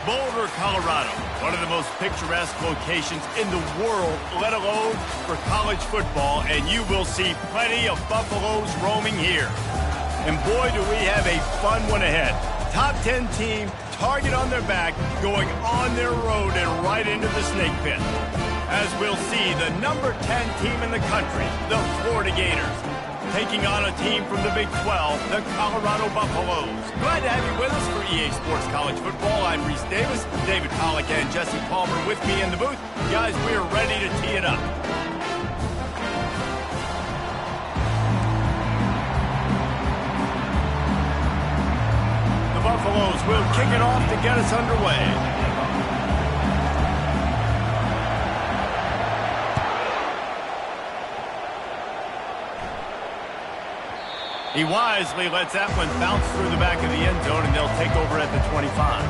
Boulder, Colorado, one of the most picturesque locations in the world, let alone for college football, and you will see plenty of Buffaloes roaming here. And boy, do we have a fun one ahead. Top 10 team, target on their back, going on their road and right into the snake pit. As we'll see, the number 10 team in the country, the Florida Gators, taking on a team from the Big 12, the Colorado Buffaloes. Glad to have you with us for EA Sports College Football. I'm Reese Davis, David Pollack and Jesse Palmer with me in the booth. Guys, we are ready to tee it up. The Buffaloes will kick it off to get us underway. He wisely lets that one bounce through the back of the end zone, and they'll take over at the 25.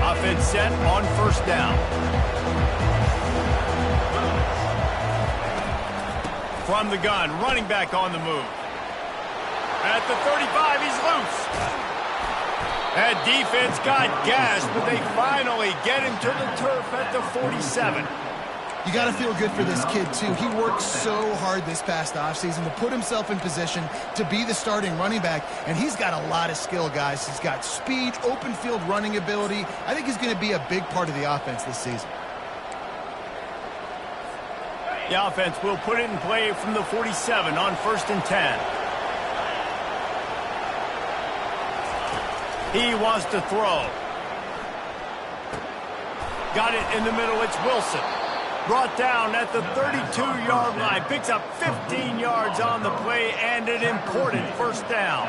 Offense set on first down. From the gun, running back on the move. At the 35, he's loose. That defense got gashed, but they finally get him to the turf at the 47. You got to feel good for this kid, too. He worked so hard this past offseason to put himself in position to be the starting running back, and he's got a lot of skill, guys. He's got speed, open field running ability. I think he's going to be a big part of the offense this season. The offense will put it in play from the 47 on 1st and 10. He wants to throw. Got it in the middle. It's Wilson. Brought down at the 32-yard line. Picks up 15 yards on the play and an important first down.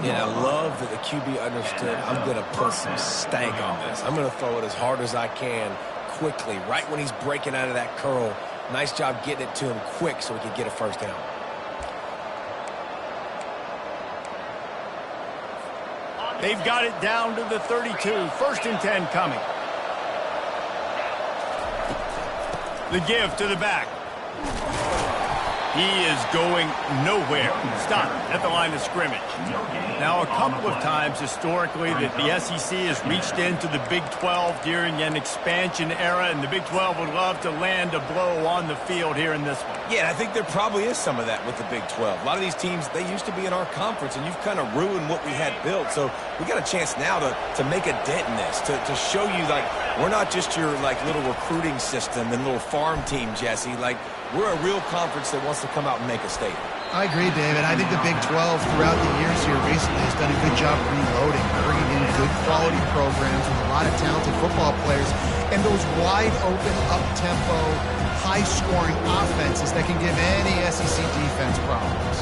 Yeah, I love that the QB understood I'm going to put some stank on this. I'm going to throw it as hard as I can quickly, right when he's breaking out of that curl. Nice job getting it to him quick so he could get a first down. They've got it down to the 32. 1st and 10 coming. The give to the back. He is going nowhere. Stop at the line of scrimmage. Now, a couple of times historically that the SEC has reached into the Big 12 during an expansion era, and the Big 12 would love to land a blow on the field here in this one. Yeah, I think there probably is some of that with the Big 12. A lot of these teams, they used to be in our conference, and you've kind of ruined what we had built. So we got a chance now to make a dent in this, to show you, like, we're not just your, like, little recruiting system and little farm team, Jesse. Like, we're a real conference that wants to come out and make a statement. I agree, David. I think the Big 12 throughout the years here recently has done a good job reloading, bringing in good quality programs with a lot of talented football players, and those wide open, up-tempo, high-scoring offenses that can give any SEC defense problems.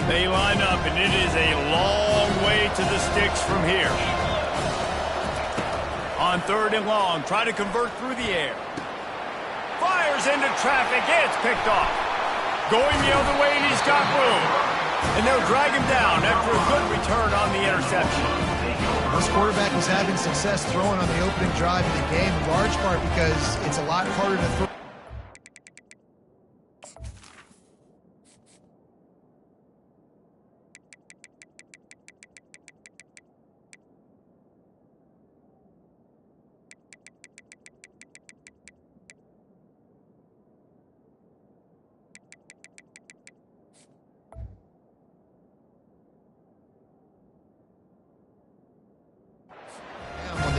They line up, and it is a long way to the sticks from here. On 3rd and long, try to convert through the air. Fires into traffic. It's picked off. Going the other way, and he's got room. And they'll drag him down after a good return on the interception. This quarterback is having success throwing on the opening drive of the game, in large part because it's a lot harder to throw.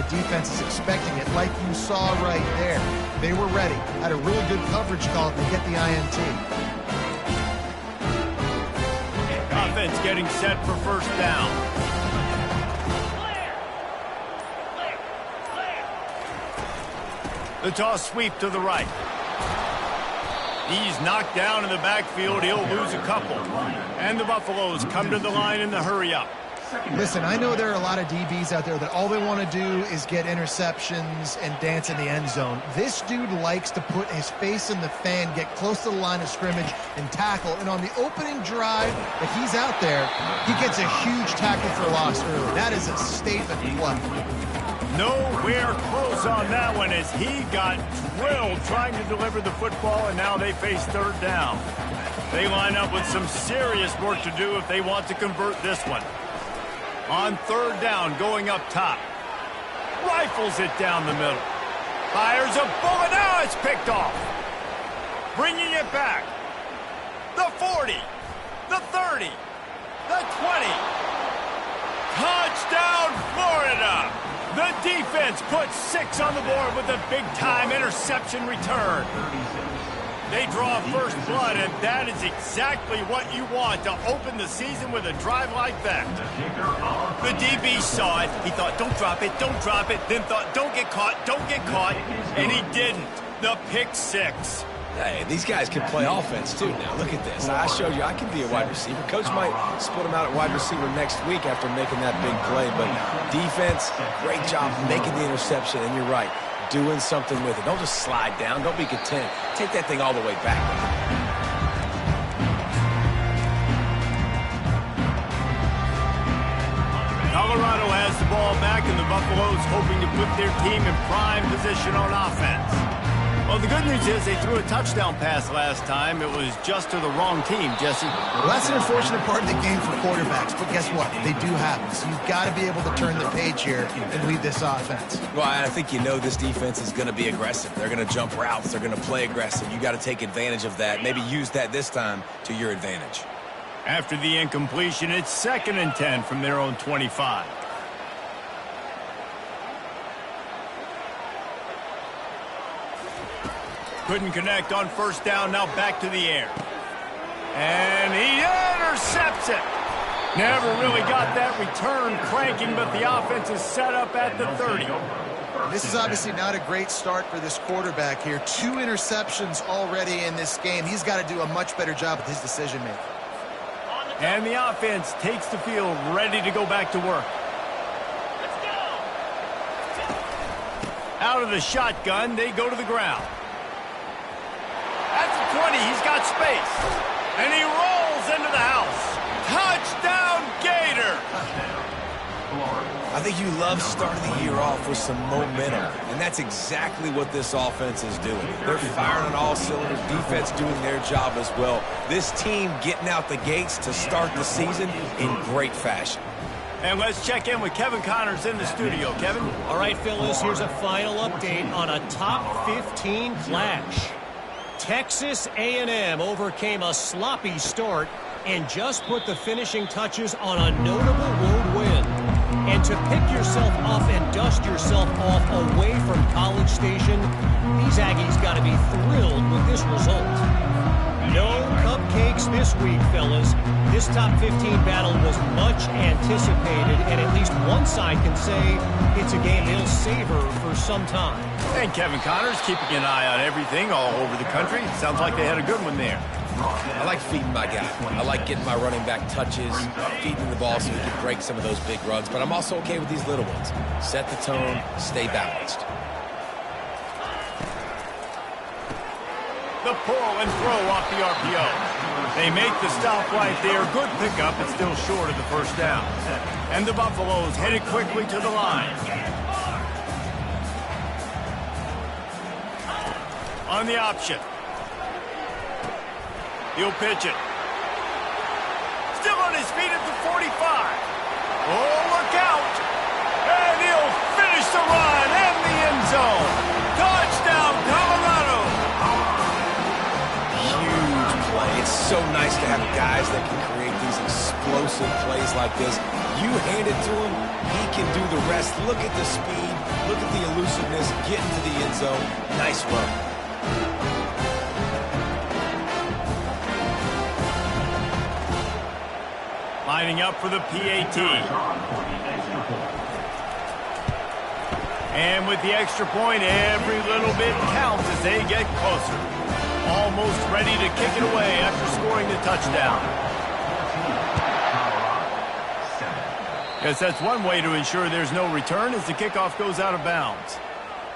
Defense is expecting it, like you saw right there. They were ready. Had a really good coverage call to get the INT. Offense getting set for first down. The toss sweep to the right. He's knocked down in the backfield. He'll lose a couple. And the Buffaloes come to the line in the hurry up. Listen, I know there are a lot of DBs out there that all they want to do is get interceptions and dance in the end zone. This dude likes to put his face in the fan, get close to the line of scrimmage, and tackle. And on the opening drive that he's out there, he gets a huge tackle for loss early. That is a statement play. Nowhere close on that one as he got drilled trying to deliver the football, and now they face third down. They line up with some serious work to do if they want to convert this one. On third down, going up top. Rifles it down the middle. Fires a bullet. Now it's picked off. Bringing it back. The 40. The 30. The 20. Touchdown, Florida. The defense puts 6 on the board with a big-time interception return. They draw first blood, and that is exactly what you want to open the season with a drive like that. The DB saw it. He thought, don't drop it, then thought, don't get caught, and he didn't. The pick 6. Hey, these guys can play offense, too. Now, look at this. I showed you I can be a wide receiver. Coach might split him out at wide receiver next week after making that big play, but defense, great job making the interception, and you're right. Doing something with it. Don't just slide down. Don't be content. Take that thing all the way back. Colorado has the ball back, and the Buffaloes hoping to put their team in prime position on offense. Well, the good news is they threw a touchdown pass last time. It was just to the wrong team, Jesse. Well, that's an unfortunate part of the game for quarterbacks, but guess what? They do happen. So you've got to be able to turn the page here and lead this offense. Well, I think you know this defense is going to be aggressive. They're going to jump routes. They're going to play aggressive. You got to take advantage of that. Maybe use that this time to your advantage. After the incompletion, it's 2nd and 10 from their own 25. Couldn't connect on first down, now back to the air. And he intercepts it. Never really got that return cranking, but the offense is set up at the 30. This is obviously not a great start for this quarterback here. 2 interceptions already in this game. He's got to do a much better job with his decision-making. And the offense takes the field, ready to go back to work. Out of the shotgun, they go to the ground. At the 20, he's got space. And he rolls into the house. Touchdown, Gator! I think you love starting the year off with some momentum, and that's exactly what this offense is doing. They're firing on all cylinders, defense doing their job as well. This team getting out the gates to start the season in great fashion. And let's check in with Kevin Connors in the studio. Kevin? All right, Phyllis, here's a final update on a top 15 clash. Texas A&M overcame a sloppy start and just put the finishing touches on a notable road win. And to pick yourself up and dust yourself off away from College Station, these Aggies got to be thrilled with this result. No cupcakes this week, fellas. This top 15 battle was much anticipated, and at least one side can say it's a game they'll savor for some time. And Kevin Connors keeping an eye on everything all over the country. Sounds like they had a good one there. I like feeding my guy. I like getting my running back touches, feeding the ball so he can break some of those big runs. But I'm also okay with these little ones. Set the tone, stay balanced. The pull and throw off the RPO. They make the stop right there. Good pickup, but still short of the first down. And the Buffaloes headed quickly to the line. On the option. He'll pitch it. Still on his feet at the 45. Oh, look out. And he'll finish the run in the end zone. Touchdown, Colorado. Huge play. It's so nice to have guys that can create these explosive plays like this. You hand it to him, he can do the rest. Look at the speed. Look at the elusiveness. Get into the end zone. Nice run. Lining up for the PAT. And with the extra point, every little bit counts as they get closer. Almost ready to kick it away after scoring the touchdown. Yes, that's one way to ensure there's no return as the kickoff goes out of bounds.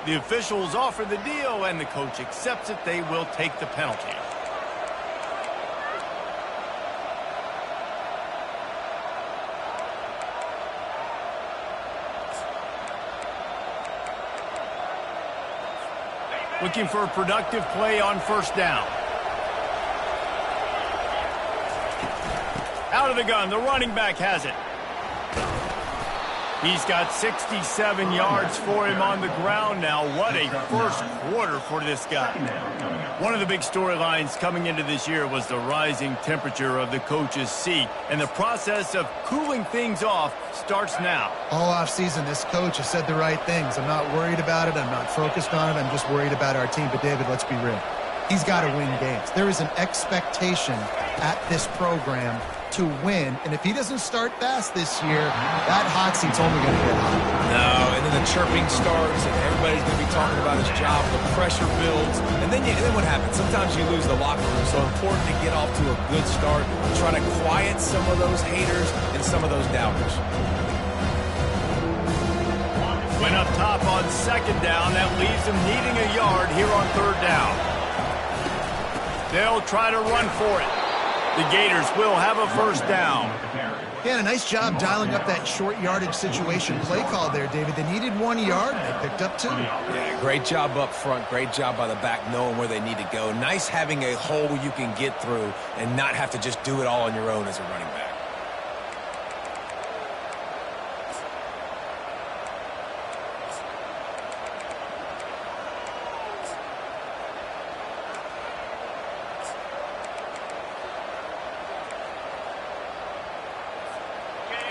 The officials offer the deal, and the coach accepts it. They will take the penalty. Looking for a productive play on first down. Out of the gun, the running back has it. He's got 67 yards for him on the ground now. What a first quarter for this guy. One of the big storylines coming into this year was the rising temperature of the coach's seat, and the process of cooling things off starts now. All offseason, this coach has said the right things. I'm not worried about it. I'm not focused on it. I'm just worried about our team. But, David, let's be real. He's got to win games. There is an expectation at this program to win, and if he doesn't start fast this year, that hot seat's only going to get hot. No, and then the chirping starts, and everybody's going to be talking about his job. The pressure builds, and then what happens? Sometimes you lose the locker room, so important to get off to a good start, try to quiet some of those haters and some of those doubters. Went up top on second down. That leaves them needing a yard here on third down. They'll try to run for it. The Gators will have a first down. Yeah, a nice job dialing up that short yardage situation play call there, David. They needed 1 yard, and they picked up 2. Yeah, great job up front. Great job by the back knowing where they need to go. Nice having a hole you can get through and not have to just do it all on your own as a running back.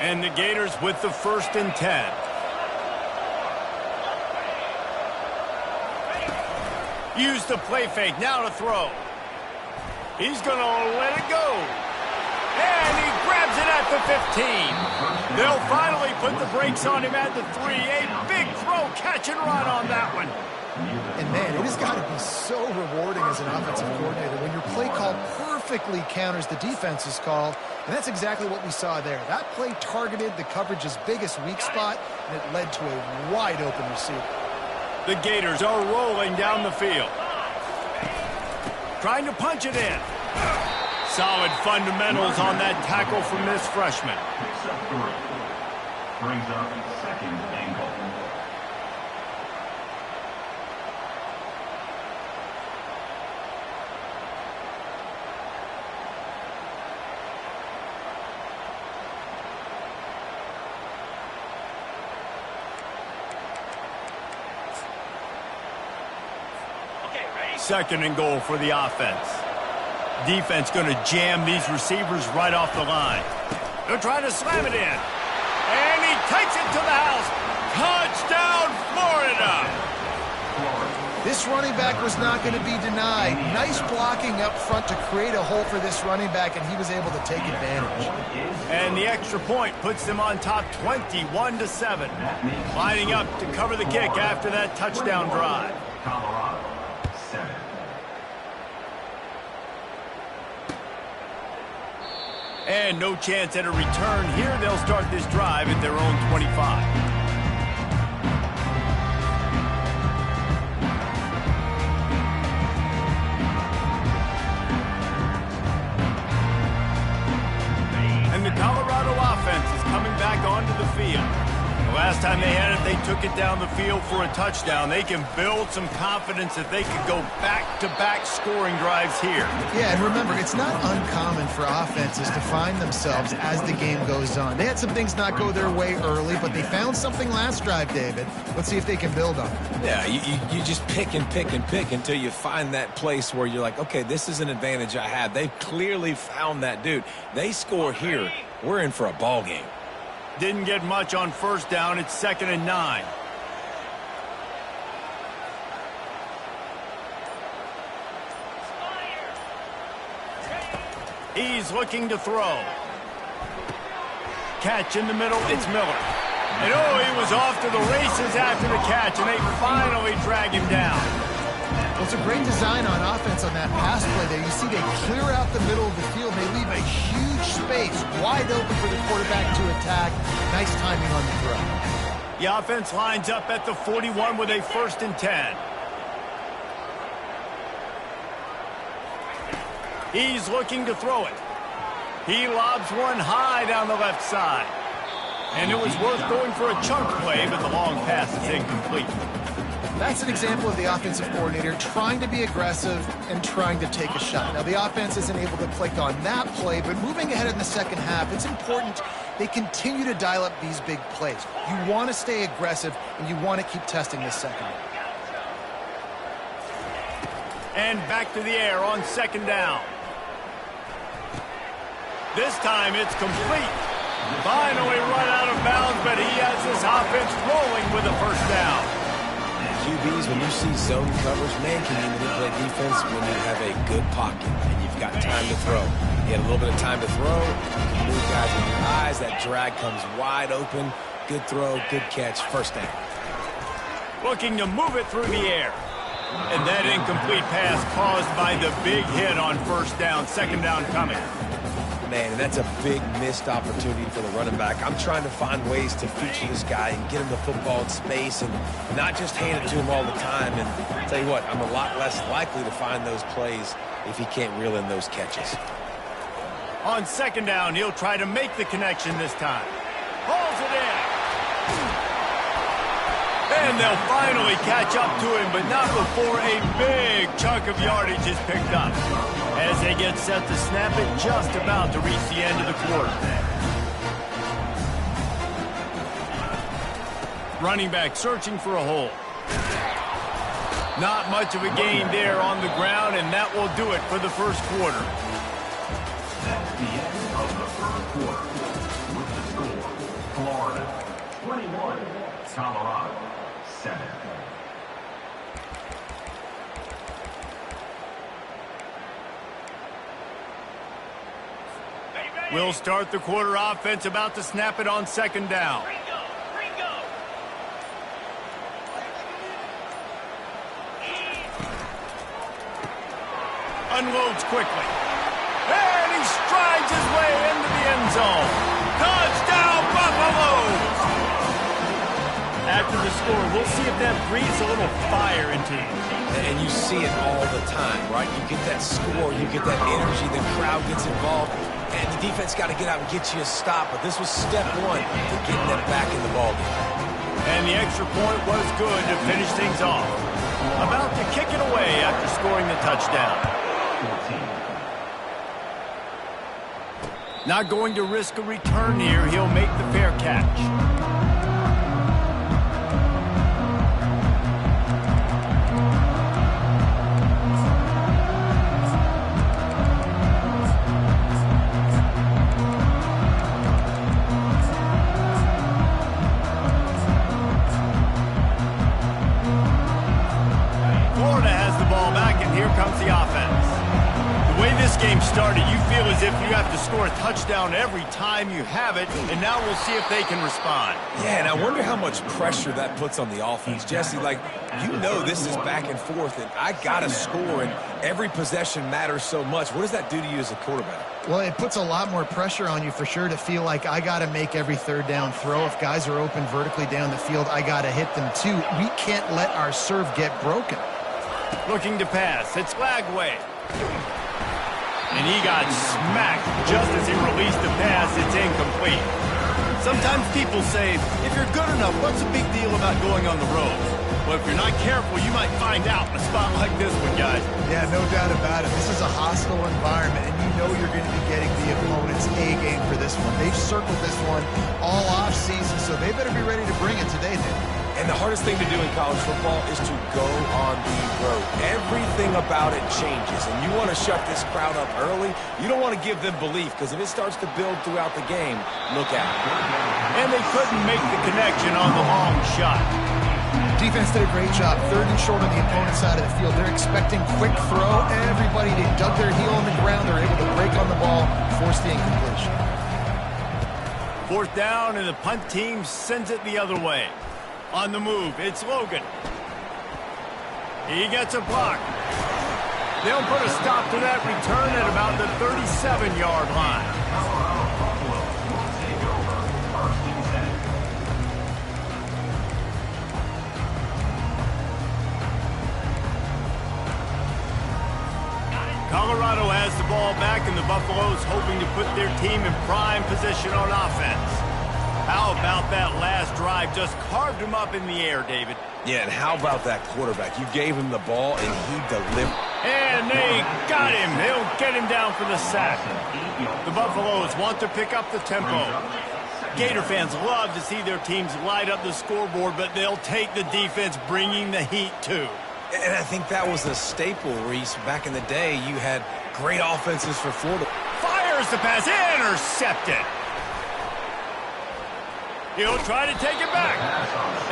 And the Gators with the 1st and 10. Use the play fake. Now to throw. He's going to let it go. And he grabs it at the 15. They'll finally put the brakes on him at the 3. A big throw, catch and run on that one. And, man, it has got to be so rewarding as an offensive coordinator when your play call perfectly counters the defense's call, and that's exactly what we saw there. That play targeted the coverage's biggest weak spot, and it led to a wide-open receiver. The Gators are rolling down the field. Trying to punch it in. Solid fundamentals on that tackle from this freshman. Brings up second and goal. Second and goal for the offense. Defense going to jam these receivers right off the line. They're trying to slam it in. And he takes it to the house. Touchdown, Florida! This running back was not going to be denied. Nice blocking up front to create a hole for this running back, and he was able to take advantage. And the extra point puts them on top 21-7. Lining up to cover the kick after that touchdown drive. Colorado, 7. And no chance at a return here. They'll start this drive at their own 25. And the Colorado offense is coming back onto the field. The last time they had it, they took it down the field for a touchdown. They can build some confidence that they could go back-to-back scoring drives here. Yeah, and remember, it's not uncommon for offenses to find themselves as the game goes on. They had some things not go their way early, but they found something last drive, David. Let's see if they can build on it. Yeah, you just pick and pick and pick until you find that place where you're like, okay, this is an advantage I have. They've clearly found that dude. They score here, we're in for a ball game. Didn't get much on first down. It's 2nd and 9. He's looking to throw. Catch in the middle. It's Miller. And he was off to the races after the catch, and they finally drag him down. Well, it's a great design on offense on that pass play there. You see they clear out the middle of the field. They leave a huge space, wide open for the quarterback to attack. Nice timing on the throw. The offense lines up at the 41 with a 1st and 10. He's looking to throw it. He lobs one high down the left side. And it was worth going for a chunk play, but the long pass is incomplete. That's an example of the offensive coordinator trying to be aggressive and trying to take a shot. Now, the offense isn't able to click on that play, but moving ahead in the second half, it's important they continue to dial up these big plays. You want to stay aggressive, and you want to keep testing this second. And back to the air on 2nd down. This time it's complete. Finally run out of bounds, but he has this offense rolling with a 1st down. QBs, when you see zone coverage, man, can you manipulate defense when you have a good pocket and you've got time to throw. You had a little bit of time to throw. You can move guys with your eyes. That drag comes wide open. Good throw, good catch, 1st down. Looking to move it through the air. And that incomplete pass caused by the big hit on 1st down. 2nd down coming. Man, and that's a big missed opportunity for the running back. I'm trying to find ways to feature this guy and get him the football in space and not just hand it to him all the time. And I'll tell you what, I'm a lot less likely to find those plays if he can't reel in those catches. On 2nd down, he'll try to make the connection this time. Hauls it in. And they'll finally catch up to him, but not before a big chunk of yardage is picked up. As they get set to snap it, just about to reach the end of the quarter. Running back searching for a hole. Not much of a gain there on the ground, and that will do it for the 1st quarter. That's the end of the 1st quarter. With the score, Florida 21, Colorado 7. We'll start the quarter offense, about to snap it on 2nd down. Unloads quickly. And he strides his way into the end zone. Touchdown, Buffaloes! After the score, we'll see if that breathes a little fire into you. And you see it all the time, right? You get that score, you get that energy, the crowd gets involved. And the defense got to get out and get you a stop. But this was step 1 to getting them back in the ballgame. And the extra point was good to finish things off. About to kick it away after scoring the touchdown. 14. Not going to risk a return here. He'll make the fair catch. The offense. The way this game started, you feel as if you have to score a touchdown every time you have it, and now we'll see if they can respond. Yeah, and I wonder how much pressure that puts on the offense. Jesse, like, you know this is back and forth, and I got to score, and every possession matters so much. What does that do to you as a quarterback? Well, it puts a lot more pressure on you for sure to feel like I got to make every 3rd down throw. If guys are open vertically down the field, I got to hit them too. We can't let our serve get broken. Looking to pass. It's Lagway. And he got smacked just as he released the pass. It's incomplete. Sometimes people say, if you're good enough, what's the big deal about going on the road? Well, if you're not careful, you might find out in a spot like this one, guys. Yeah, no doubt about it. This is a hostile environment, and you know you're going to be getting the opponent's A game for this one. They've circled this one all off season, so they better be ready to bring it today, then. And the hardest thing to do in college football is to go on the road. Everything about it changes, and you want to shut this crowd up early. You don't want to give them belief, because if it starts to build throughout the game, look out. And they couldn't make the connection on the long shot. Defense did a great job. 3rd and short on the opponent's side of the field. They're expecting quick throw. Everybody, they dug their heel on the ground. They're able to break on the ball, force the incompletion. 4th down, and the punt team sends it the other way. On the move, it's Logan. He gets a block. They'll put a stop to that return at about the 37-yard line. Colorado has the ball back, and the Buffaloes hoping to put their team in prime position on offense. How about that last drive? Just carved him up in the air, David. Yeah, and how about that quarterback? You gave him the ball, and he delivered. And they got him. They'll get him down for the sack. The Buffaloes want to pick up the tempo. Gator fans love to see their teams light up the scoreboard, but they'll take the defense bringing the heat, too. And I think that was a staple, Reese. Back in the day, you had great offenses for Florida. Fires the pass, intercepted. He'll try to take it back.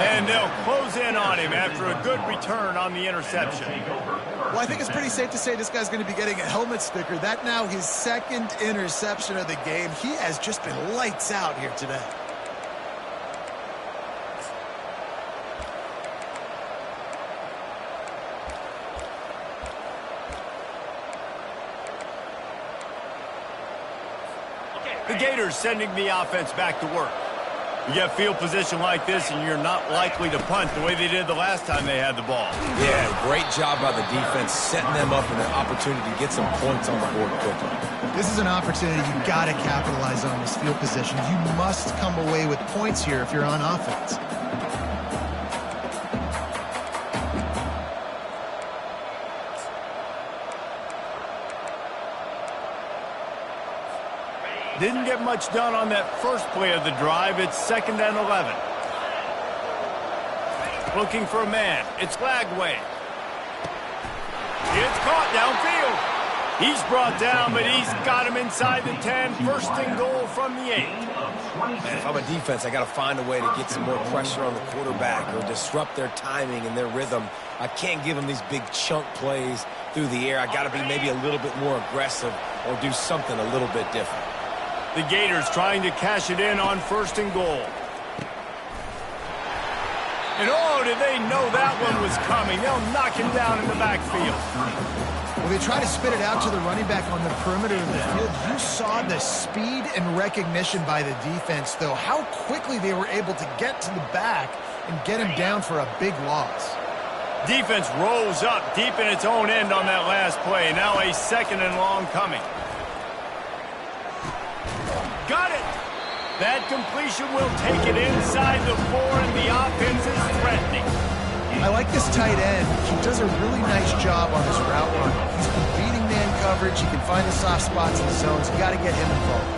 And they'll close in on him after a good return on the interception. Well, I think it's pretty safe to say this guy's going to be getting a helmet sticker. That now his second interception of the game. He has just been lights out here today. The Gators sending the offense back to work. You get field position like this, and you're not likely to punt the way they did the last time they had the ball. Yeah, great job by the defense, setting them up in an opportunity to get some points on the board quickly. This is an opportunity you got to capitalize on this field position. You must come away with points here if you're on offense. Didn't get much done on that first play of the drive. It's 2nd and 11. Looking for a man. It's Lagway. It's caught downfield. He's brought down, but he's got him inside the 10. 1st and goal from the 8. And if I'm a defense, I got to find a way to get some more pressure on the quarterback or disrupt their timing and their rhythm. I can't give them these big chunk plays through the air. I got to be maybe a little bit more aggressive or do something a little bit different. The Gators trying to cash it in on 1st and goal. And oh, did they know that one was coming? They'll knock him down in the backfield. Well, they try to spit it out to the running back on the perimeter of the field. You saw the speed and recognition by the defense, though. How quickly they were able to get to the back and get him down for a big loss. Defense rose up deep in its own end on that last play. Now a 2nd and long coming. Got it! That completion will take it inside the 4, and the offense is threatening. I like this tight end. He does a really nice job on his route run. He's been beating man coverage. He can find the soft spots in the zones. You got to get him involved.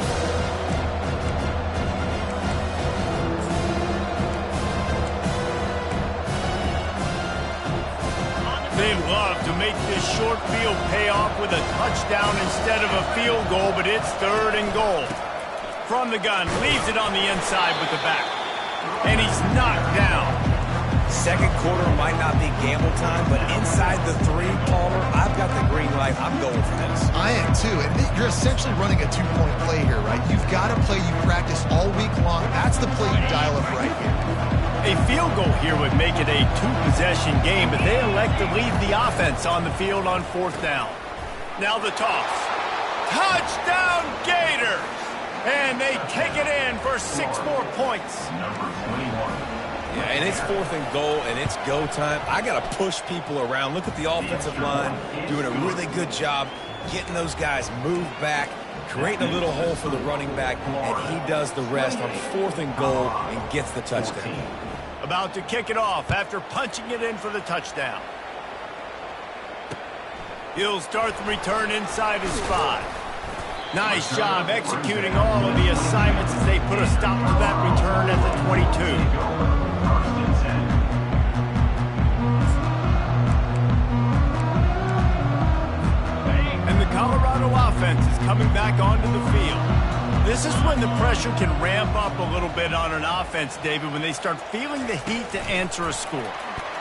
They love to make this short field pay off with a touchdown instead of a field goal, but it's 3rd and goal. From the gun, leaves it on the inside with the back. And he's knocked down. 2nd quarter might not be gamble time, but inside the 3, Palmer, I've got the green light. I'm going for this. I am too. And you're essentially running a 2-point play here, right? You've got a play you practice all week long. That's the play you dial up right here. A field goal here would make it a 2-possession game, but they elect to leave the offense on the field on 4th down. Now the toss. Touchdown Gators! And they take it in for 6 more points. Yeah, and it's 4th and goal, and it's go time. I got to push people around. Look at the offensive line doing a really good job getting those guys moved back, creating a little hole for the running back, and he does the rest on 4th and goal and gets the touchdown. About to kick it off after punching it in for the touchdown. He'll start the return inside his 5. Nice job executing all of the assignments as they put a stop to that return at the 22. And the Colorado offense is coming back onto the field. This is when the pressure can ramp up a little bit on an offense, David, when they start feeling the heat to answer a score.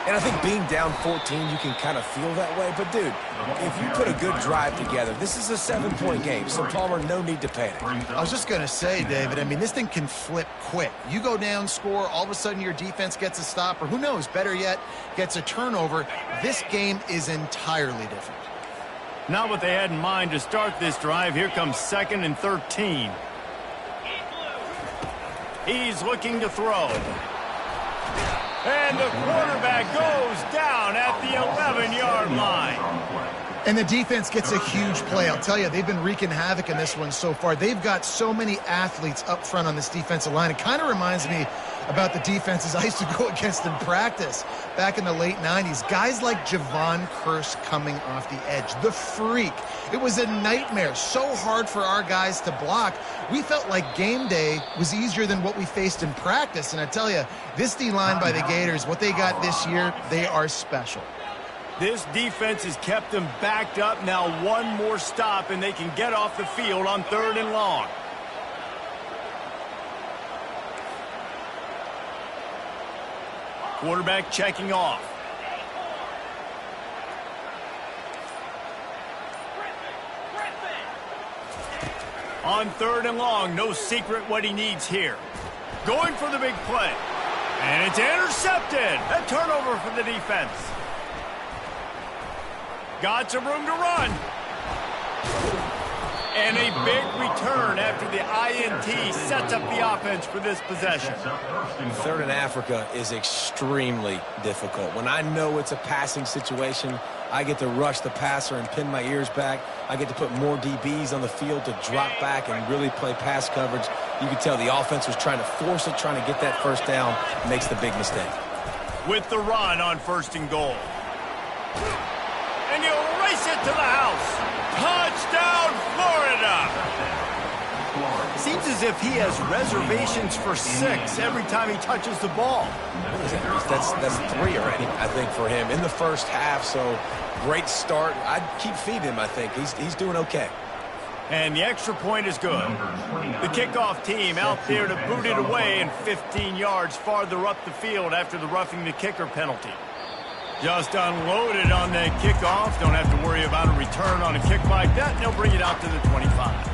And I think being down 14, you can kind of feel that way. But, dude, if you put a good drive together, this is a 7-point game. So, Palmer, no need to panic. I was just going to say, David, I mean, this thing can flip quick. You go down, score, all of a sudden your defense gets a stop, or who knows, better yet, gets a turnover. This game is entirely different. Not what they had in mind to start this drive. Here comes 2nd and 13. He's looking to throw. And the quarterback goes down at the 11-yard line. And the defense gets a huge play. I'll tell you, they've been wreaking havoc in this one so far. They've got so many athletes up front on this defensive line. It kind of reminds me about the defenses I used to go against in practice back in the late 90s. Guys like Javon Curse coming off the edge. The freak. It was a nightmare. So hard for our guys to block. We felt like game day was easier than what we faced in practice. And I tell you, this D-line by the Gators, what they got this year, they are special. This defense has kept them backed up. Now one more stop, and they can get off the field on 3rd and long. Quarterback checking off. On 3rd and long, no secret what he needs here. Going for the big play. And it's intercepted. A turnover for the defense. Got some room to run. And a big return after the INT sets up the offense for this possession. 3rd and Africa is extremely difficult. When I know it's a passing situation, I get to rush the passer and pin my ears back. I get to put more DBs on the field to drop back and really play pass coverage. You can tell the offense was trying to force it, trying to get that first down, makes the big mistake. With the run on 1st and goal. And he'll race it to the house. Touchdown, Florida! Seems as if he has reservations for 6 every time he touches the ball. That's 3 already, I think, for him in the first half. So great start. I'd keep feeding him, I think. He's doing okay. And the extra point is good. The kickoff team out there to boot it away and 15 yards farther up the field after the roughing the kicker penalty. Just unloaded on that kickoff. Don't have to worry about a return on a kick like that. They'll bring it out to the 25.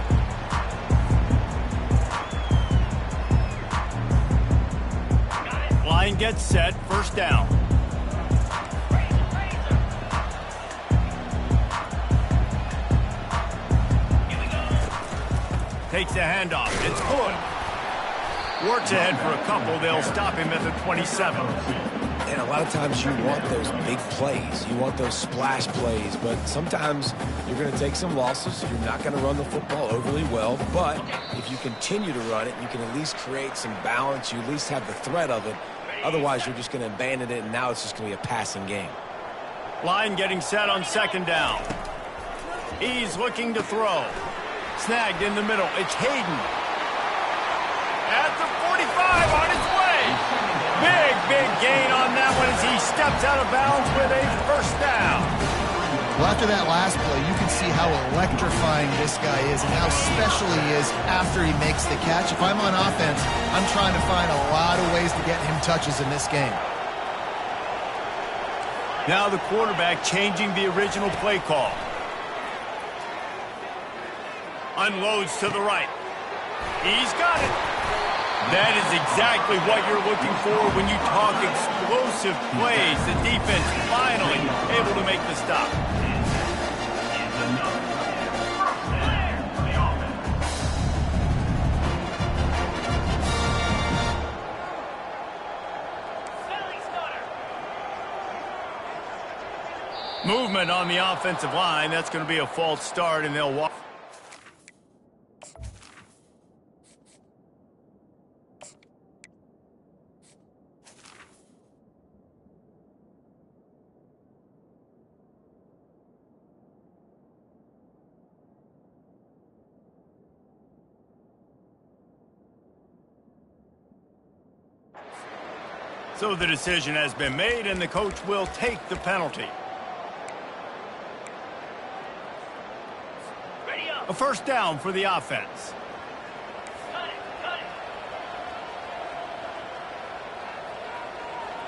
Line gets set. 1st down. Takes the handoff. It's good. Works ahead for a couple. They'll stop him at the 27. And a lot of times you want those big plays. You want those splash plays. But sometimes you're going to take some losses. You're not going to run the football overly well. But if you continue to run it, you can at least create some balance. You at least have the threat of it. Otherwise, you're just going to abandon it, and now it's just going to be a passing game. Line getting set on 2nd down. He's looking to throw. Snagged in the middle. It's Hayden. At the 45 on his way. Big gain on that one as he steps out of bounds with a 1st down. Well, after that last play, you can see how electrifying this guy is and how special he is after he makes the catch. If I'm on offense, I'm trying to find a lot of ways to get him touches in this game. Now the quarterback changing the original play call. Unloads to the right. He's got it. That is exactly what you're looking for when you talk explosive plays. The defense finally able to make the stop. Movement on the offensive line. That's going to be a false start, and they'll walk. So the decision has been made, and the coach will take the penalty. A 1st down for the offense. Cut it.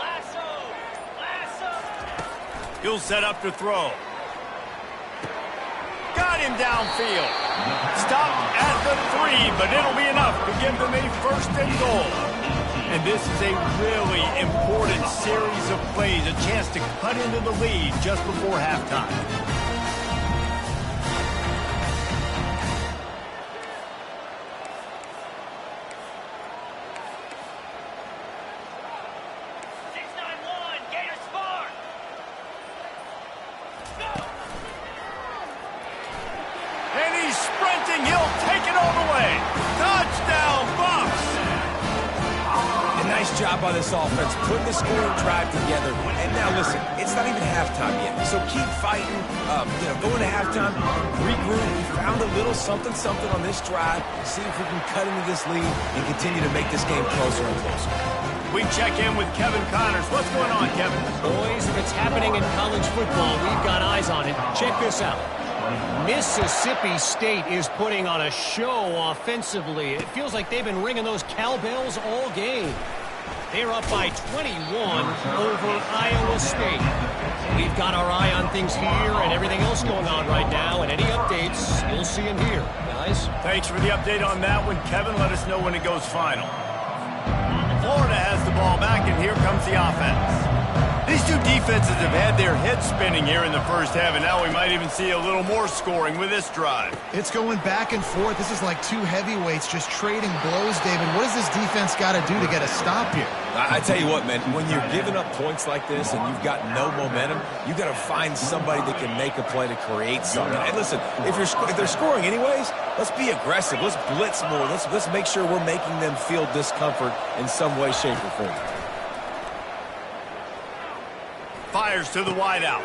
Lasso. He'll set up to throw. Got him downfield. Stopped at the 3, but it'll be enough to give them a 1st and goal. And this is a really important series of plays, a chance to cut into the lead just before halftime. job by this offense, putting the scoring drive together. And now, listen, it's not even halftime yet. So keep fighting, going to halftime, regroup. We found a little something on this drive. See if we can cut into this lead and continue to make this game closer and closer. We check in with Kevin Connors. What's going on, Kevin? Boys, if it's happening in college football, we've got eyes on it. Check this out. Mississippi State is putting on a show offensively. It feels like they've been ringing those cowbells all game. They're up by 21 over Iowa State. We've got our eye on things here and everything else going on right now, and any updates, you'll see them here. Guys? Thanks for the update on that one, Kevin. Let us know when it goes final. Florida has the ball back, and here comes the offense. These two defenses have had their heads spinning here in the first half, and now we might even see a little more scoring with this drive. It's going back and forth. This is like two heavyweights just trading blows, David. What does this defense got to do to get a stop here? I tell you what, man, when you're giving up points like this and you've got no momentum, you got to find somebody that can make a play to create something. And listen, if they're scoring anyways, let's be aggressive. Let's blitz more. Let's make sure we're making them feel discomfort in some way, shape, or form. Fires to the wideout.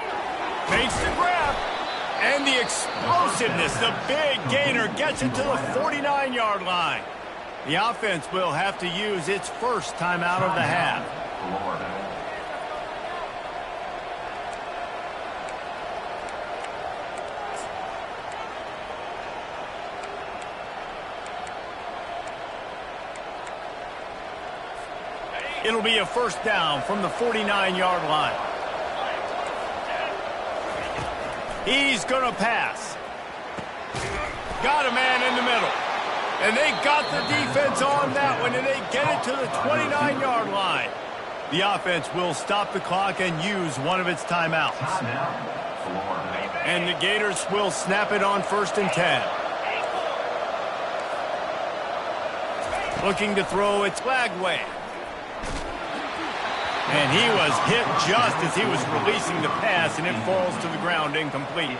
Fakes the grab. And the explosiveness, the big gainer gets it to the 49-yard line. The offense will have to use its first timeout of the half. It'll be a first down from the 49-yard line. He's going to pass. Got a man in the middle. And they got the defense on that one, and they get it to the 29-yard line. The offense will stop the clock and use one of its timeouts. And the Gators will snap it on 1st and 10. Looking to throw, it's Lagway. And he was hit just as he was releasing the pass, and it falls to the ground incomplete.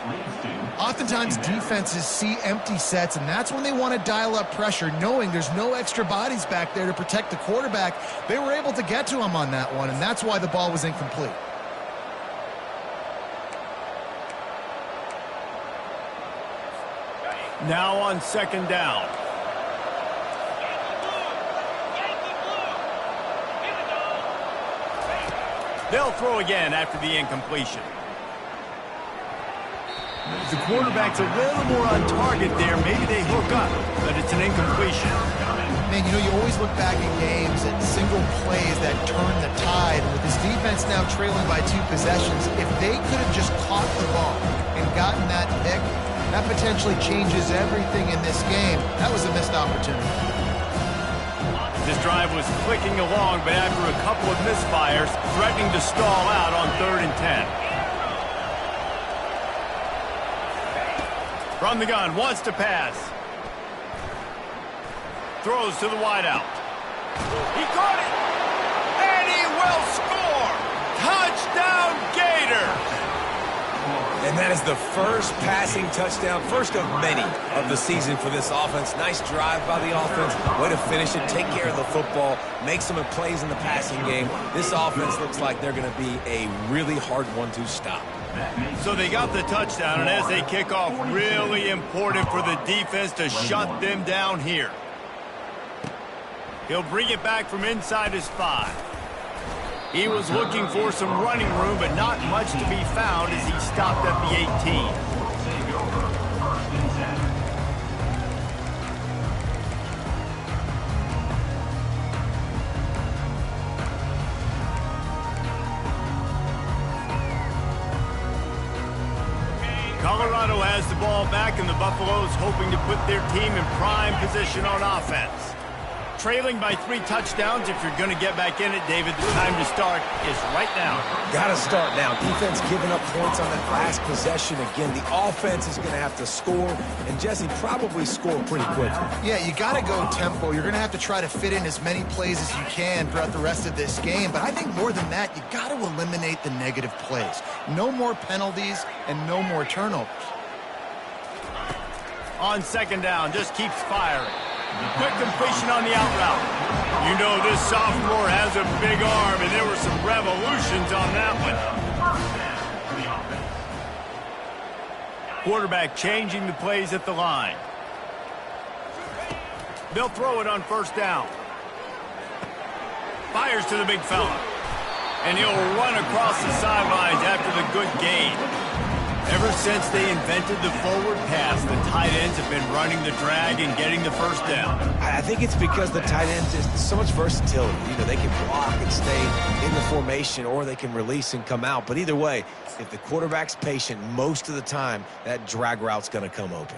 Oftentimes defenses see empty sets, and that's when they want to dial up pressure, knowing there's no extra bodies back there to protect the quarterback. They were able to get to him on that one, and that's why the ball was incomplete. Now on 2nd down. They'll throw again after the incompletion. The quarterback's a little more on target there. Maybe they hook up, but it's an incompletion. Man, you always look back in games at single plays that turn the tide. With this defense now trailing by 2 possessions, if they could have just caught the ball and gotten that pick, that potentially changes everything in this game. That was a missed opportunity. This drive was clicking along, but after a couple of misfires, threatening to stall out on 3rd and 10. From the gun, wants to pass. Throws to the wideout. He caught it! And he will score! Touchdown, Gators! And that is the first passing touchdown, first of many of the season for this offense. Nice drive by the offense. Way to finish it, take care of the football, make some plays in the passing game. This offense looks like they're going to be a really hard one to stop. So they got the touchdown, and as they kick off, really important for the defense to shut them down here. He'll bring it back from inside his 5. He was looking for some running room, but not much to be found as he stopped at the 18. Colorado has the ball back, and the Buffaloes hoping to put their team in prime position on offense. Trailing by 3 touchdowns. If you're going to get back in it, David, the time to start is right now. Got to start now. Defense giving up points on that last possession. Again, the offense is going to have to score, and Jesse probably score pretty quickly. Yeah, you got to go tempo. You're going to have to try to fit in as many plays as you can throughout the rest of this game. But I think more than that, you got to eliminate the negative plays. No more penalties and no more turnovers. On 2nd down, just keeps firing. Quick completion on the out route. You know this sophomore has a big arm, and there were some revolutions on that one. Quarterback changing the plays at the line. They'll throw it on first down. Fires to the big fella. And he'll run across the sidelines after the good gain. Ever since they invented the forward pass, the tight ends have been running the drag and getting the first down. I think it's because the tight ends is so much versatility. You know, they can block and stay in the formation, or they can release and come out. But either way, if the quarterback's patient most of the time, that drag route's going to come open.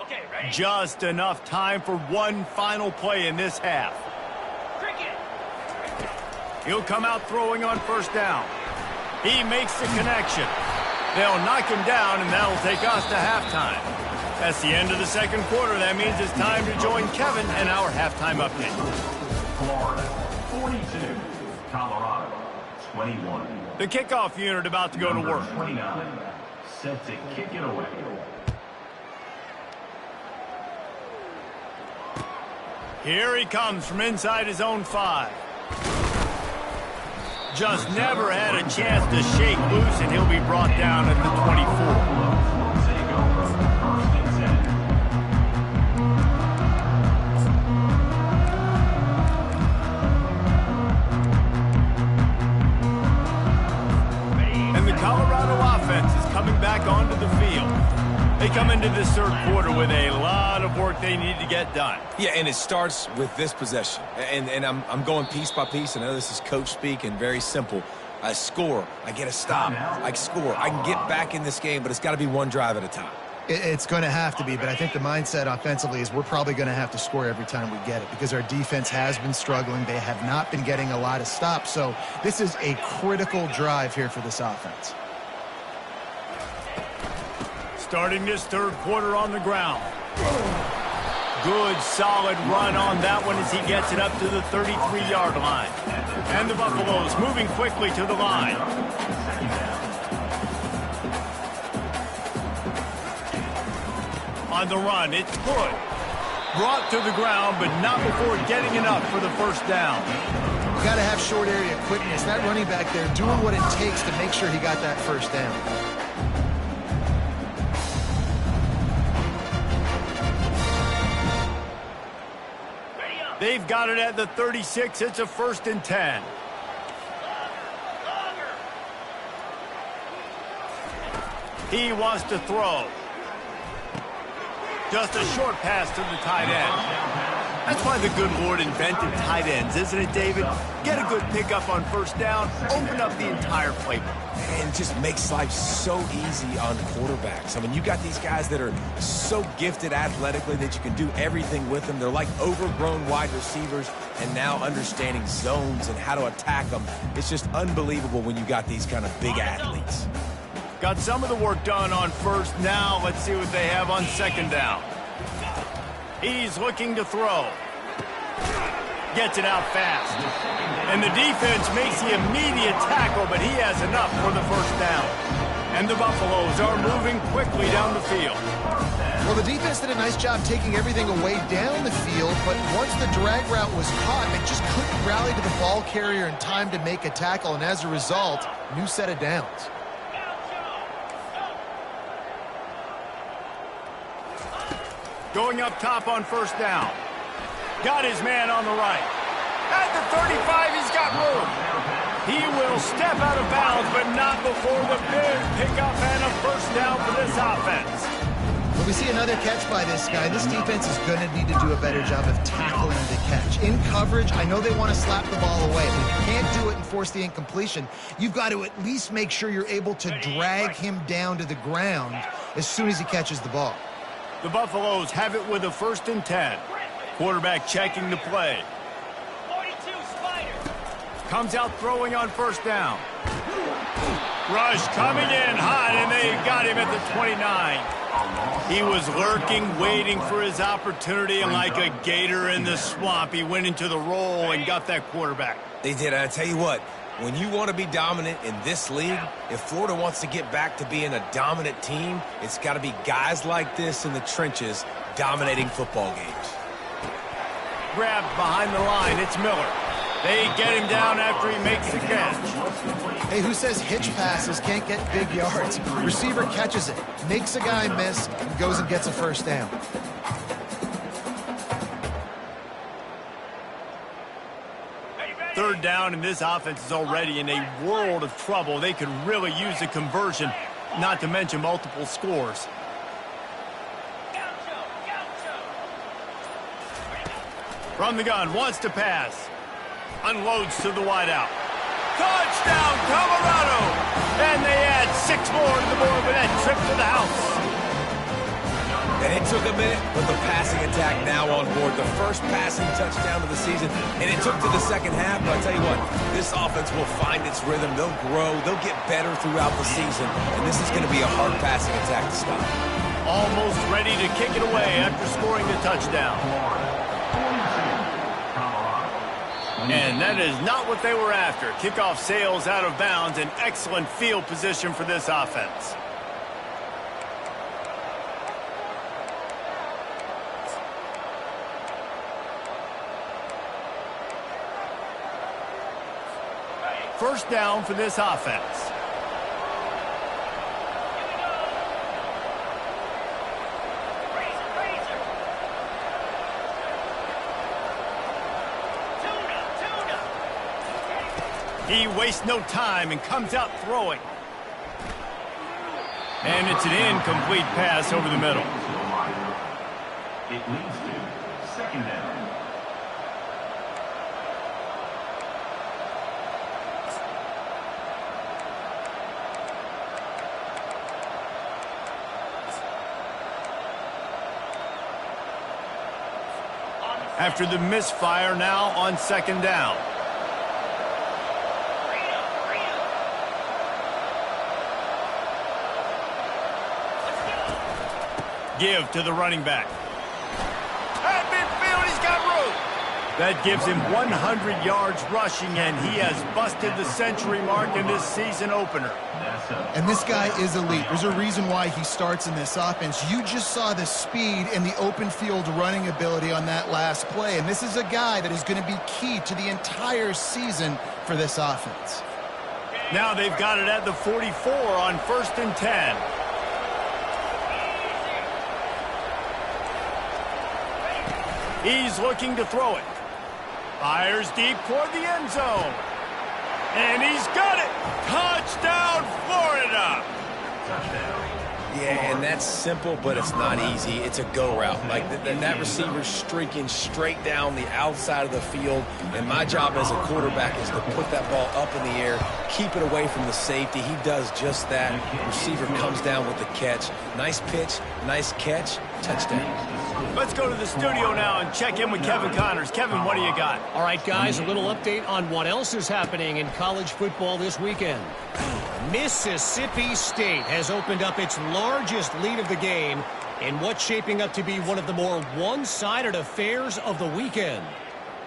Okay, ready? Just enough time for one final play in this half. Cricket. He'll come out throwing on first down. He makes the connection. They'll knock him down, and that'll take us to halftime. That's the end of the second quarter. That means it's time to join Kevin in our halftime update. Florida 42, Colorado 21. The kickoff unit about to go to work. 29, set to kick it away. Here he comes from inside his own 5. Just never had a chance to shake loose, and he'll be brought down at the 24. Take over, 1st and 10. And the Colorado offense is coming back onto the field. They come into this third quarter with a lot of work they need to get done. Yeah, and it starts with this possession. And I'm going piece by piece. I know this is coach speak and very simple. I score. I get a stop. I score. I can get back in this game, but it's got to be one drive at a time. It's going to have to be, but I think the mindset offensively is we're probably going to have to score every time we get it because our defense has been struggling. They have not been getting a lot of stops. So this is a critical drive here for this offense. Starting this third quarter on the ground. Good, solid run on that one as he gets it up to the 33-yard line. And the Buffaloes moving quickly to the line. On the run, it's good. Brought to the ground, but not before getting enough for the first down. You got to have short area quickness. That running back there doing what it takes to make sure he got that first down. They've got it at the 36. It's a 1st and 10. He wants to throw. Just a short pass to the tight end. That's why the good Lord invented tight ends, isn't it, David? Get a good pickup on first down, open up the entire playbook. And it just makes life so easy on quarterbacks. I mean, you got these guys that are so gifted athletically that you can do everything with them. They're like overgrown wide receivers, and now understanding zones and how to attack them. It's just unbelievable when you got these kind of big athletes. Got some of the work done on first. Now let's see what they have on second down. He's looking to throw. Gets it out fast. And the defense makes the immediate tackle, but he has enough for the first down. And the Buffaloes are moving quickly down the field. Well, the defense did a nice job taking everything away down the field, but once the drag route was caught, they just couldn't rally to the ball carrier in time to make a tackle, and as a result, new set of downs. Going up top on first down. Got his man on the right. At the 35, he's got room. He will step out of bounds, but not before the big pickup and a first down for this offense. When we see another catch by this guy, this defense is going to need to do a better job of tackling the catch. In coverage, I know they want to slap the ball away, but if you can't do it and force the incompletion, you've got to at least make sure you're able to drag him down to the ground as soon as he catches the ball. The Buffaloes have it with a 1st and 10. Quarterback checking the play. 42 Spider. Comes out throwing on first down. Rush coming in hot, and they got him at the 29. He was lurking, waiting for his opportunity, and like a gator in the swamp, he went into the roll and got that quarterback. They did. I tell you what, When you want to be dominant in this league, if Florida wants to get back to being a dominant team, it's got to be guys like this in the trenches dominating football games. Grabbed behind the line, it's Miller. They get him down after he makes the catch. Hey, who says hitch passes can't get big yards? Receiver catches it, makes a guy miss, and goes and gets a first down. Third down, and this offense is already in a world of trouble. They could really use a conversion, not to mention multiple scores. From the gun, wants to pass. Unloads to the wideout. Touchdown, Colorado! And they add 6 more to the board with that trip to the house. And it took a minute, but the passing attack now on board. The first passing touchdown of the season, and it took to the second half. But I tell you what, this offense will find its rhythm. They'll grow. They'll get better throughout the season. And this is going to be a hard passing attack to stop. Almost ready to kick it away after scoring the touchdown. And that is not what they were after. Kickoff sails out of bounds. An excellent field position for this offense. First down for this offense. He wastes no time and comes out throwing. And it's an incomplete pass over the middle. It leads to second down. After the misfire, now on second down. Give to the running back. At midfield, he's got room. That gives him 100 yards rushing, and he has busted the century mark in this season opener. And this guy is elite. There's a reason why he starts in this offense. You just saw the speed and the open field running ability on that last play, and this is a guy that is going to be key to the entire season for this offense. Now they've got it at the 44 on 1st and 10. He's looking to throw it. Fires deep toward the end zone. And he's got it. Touchdown, Florida. Yeah, and that's simple, but it's not easy. It's a go route. Like that receiver's streaking straight down the outside of the field, and my job as a quarterback is to put that ball up in the air, keep it away from the safety. He does just that. The receiver comes down with the catch. Nice pitch, nice catch, touchdown. Let's go to the studio now and check in with Kevin Connors. Kevin, what do you got? All right, guys, a little update on what else is happening in college football this weekend. Mississippi State has opened up its largest lead of the game in what's shaping up to be one of the more one-sided affairs of the weekend.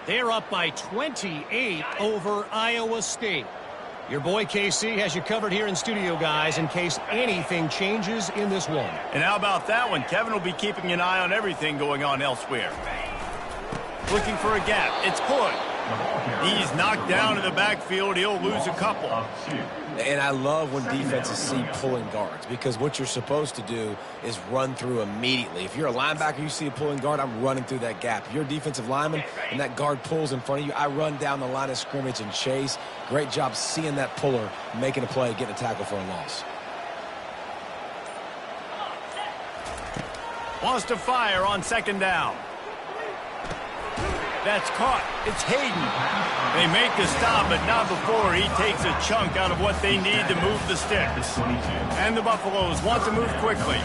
They're up by 28 over Iowa State. Your boy KC has you covered here in studio, guys, in case anything changes in this one. And how about that one? Kevin will be keeping an eye on everything going on elsewhere. Looking for a gap. It's Hood. He's knocked down in the backfield. He'll lose a couple. And I love when defenses see pulling guards, because what you're supposed to do is run through immediately. If you're a linebacker, you see a pulling guard, I'm running through that gap. If you're a defensive lineman and that guard pulls in front of you, I run down the line of scrimmage and chase. Great job seeing that puller, making a play, getting a tackle for a loss. Wants to fire on second down. That's caught. It's Hayden. They make the stop, but not before he takes a chunk out of what they need to move the sticks. And the Buffaloes want to move quickly.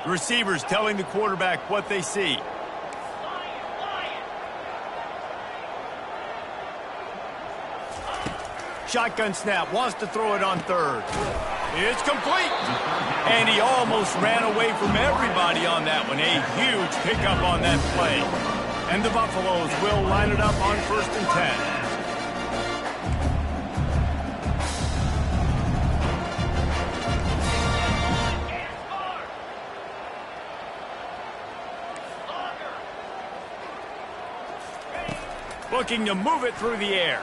The receivers telling the quarterback what they see. Shotgun snap, wants to throw it on third. It's complete. And he almost ran away from everybody on that one. A huge pickup on that play. And the Buffaloes will line it up on 1st and 10. Looking to move it through the air.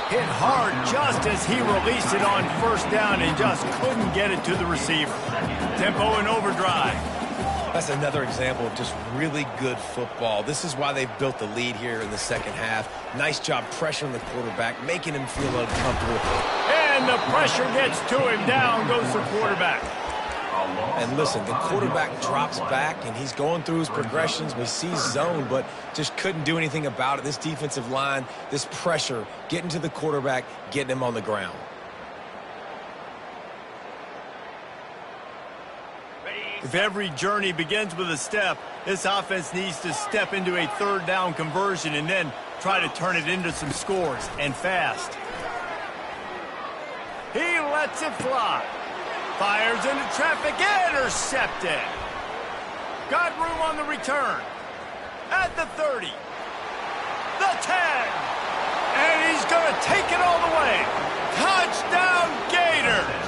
Hit hard just as he released it on 1st down and just couldn't get it to the receiver. Tempo in overdrive. That's another example of just really good football. This is why they've built the lead here in the 2nd half. Nice job pressuring the quarterback, making him feel uncomfortable. And the pressure gets to him. Down goes the quarterback. And listen, the quarterback drops back, and he's going through his progressions. We see zone, but just couldn't do anything about it. This defensive line, this pressure, getting to the quarterback, getting him on the ground. If every journey begins with a step, this offense needs to step into a 3rd down conversion and then try to turn it into some scores, and fast. He lets it fly. Fires into traffic, intercepted. Got room on the return. At the 30. The 10. And he's going to take it all the way. Touchdown, Gators.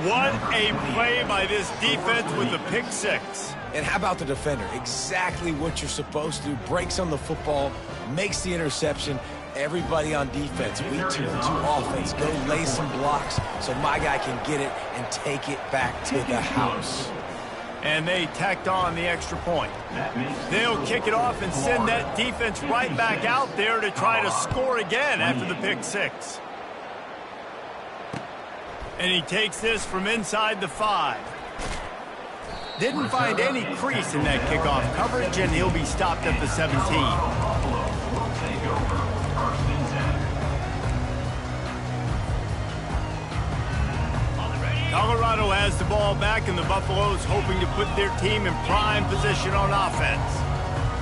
What a play by this defense with the pick 6. And how about the defender? Exactly what you're supposed to do. Breaks on the football, makes the interception. Everybody on defense, we turn to offense. Go lay some blocks so my guy can get it and take it back to the house. And they tacked on the extra point. They'll kick it off and send that defense right back out there to try to score again after the pick 6. And he takes this from inside the 5. Didn't find any crease in that kickoff coverage, and he'll be stopped at the 17. Colorado has the ball back, and the Buffaloes hoping to put their team in prime position on offense.